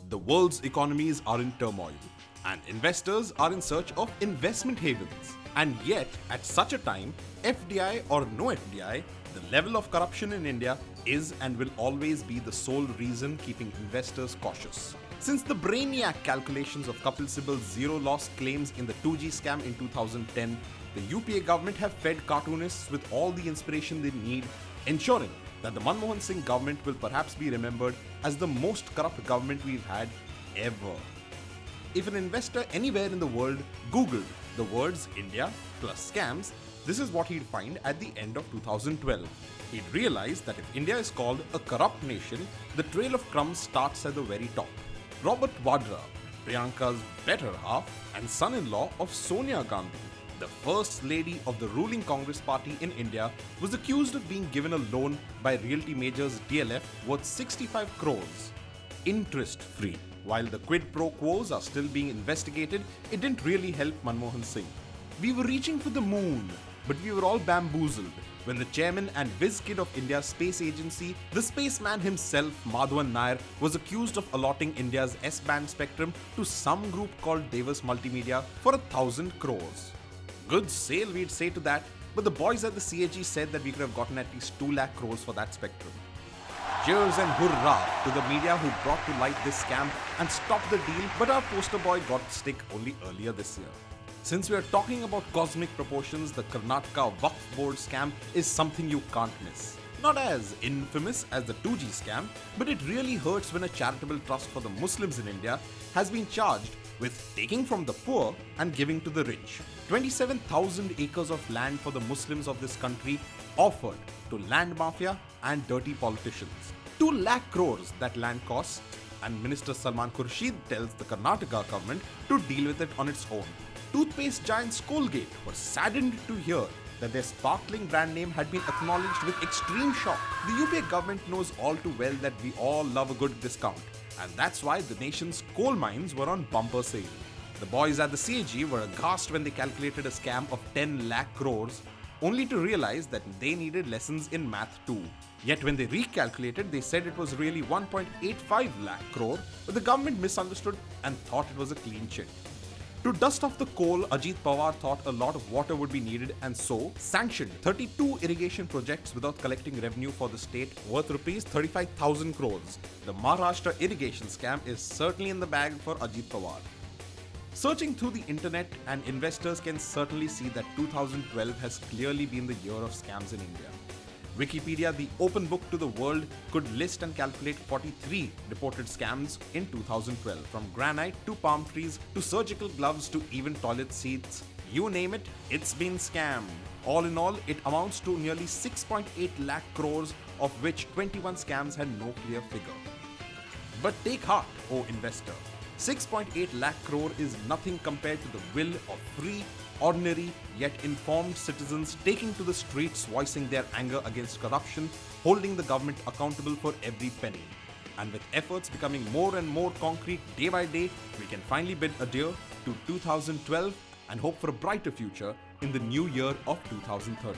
The world's economies are in turmoil, and investors are in search of investment havens. And yet, at such a time, FDI or no FDI, the level of corruption in India is and will always be the sole reason keeping investors cautious. Since the brainiac calculations of Kapil Sibal's zero-loss claims in the 2G scam in 2010, the UPA government have fed cartoonists with all the inspiration they need, ensuring that the Manmohan Singh government will perhaps be remembered as the most corrupt government we've had ever. If an investor anywhere in the world Googled the words India plus scams, this is what he'd find at the end of 2012. He'd realize that if India is called a corrupt nation, the trail of crumbs starts at the very top. Robert Vadra, Priyanka's better half and son-in-law of Sonia Gandhi, the first lady of the ruling Congress party in India, was accused of being given a loan by realty majors DLF worth 65 crores, interest-free. While the quid pro quos are still being investigated, it didn't really help Manmohan Singh. We were reaching for the moon, but we were all bamboozled when the chairman and whiz kid of India's space agency, the spaceman himself, Madhavan Nair, was accused of allotting India's S-band spectrum to some group called Devas Multimedia for 1,000 crores. Good sale, we'd say to that, but the boys at the CAG said that we could have gotten at least 2 lakh crores for that spectrum. Cheers and hurrah to the media who brought to light this scam and stopped the deal, but our poster boy got stick only earlier this year. Since we are talking about cosmic proportions, the Karnataka Waqf Board scam is something you can't miss. Not as infamous as the 2G scam, but it really hurts when a charitable trust for the Muslims in India has been charged with taking from the poor and giving to the rich. 27,000 acres of land for the Muslims of this country offered to land mafia and dirty politicians. 2 lakh crores that land costs, and Minister Salman Khurshid tells the Karnataka government to deal with it on its own. Toothpaste giants Colgate were saddened to hear that their sparkling brand name had been acknowledged with extreme shock. The UPA government knows all too well that we all love a good discount, and that's why the nation's coal mines were on bumper sale. The boys at the CAG were aghast when they calculated a scam of 10 lakh crores, only to realize that they needed lessons in math too. Yet when they recalculated, they said it was really 1.85 lakh crore, but the government misunderstood and thought it was a clean chit. To dust off the coal, Ajit Pawar thought a lot of water would be needed and so sanctioned 32 irrigation projects without collecting revenue for the state worth rupees 35,000 crores. The Maharashtra irrigation scam is certainly in the bag for Ajit Pawar. Searching through the internet, and investors can certainly see that 2012 has clearly been the year of scams in India. Wikipedia, the open book to the world, could list and calculate 43 reported scams in 2012, from granite to palm trees to surgical gloves to even toilet seats. You name it, it's been scammed. All in all, it amounts to nearly 6.8 lakh crores, of which 21 scams had no clear figure. But take heart, O investor. 6.8 lakh crore is nothing compared to the will of free, ordinary, yet informed citizens taking to the streets voicing their anger against corruption, holding the government accountable for every penny. And with efforts becoming more and more concrete day by day, we can finally bid adieu to 2012 and hope for a brighter future in the new year of 2013.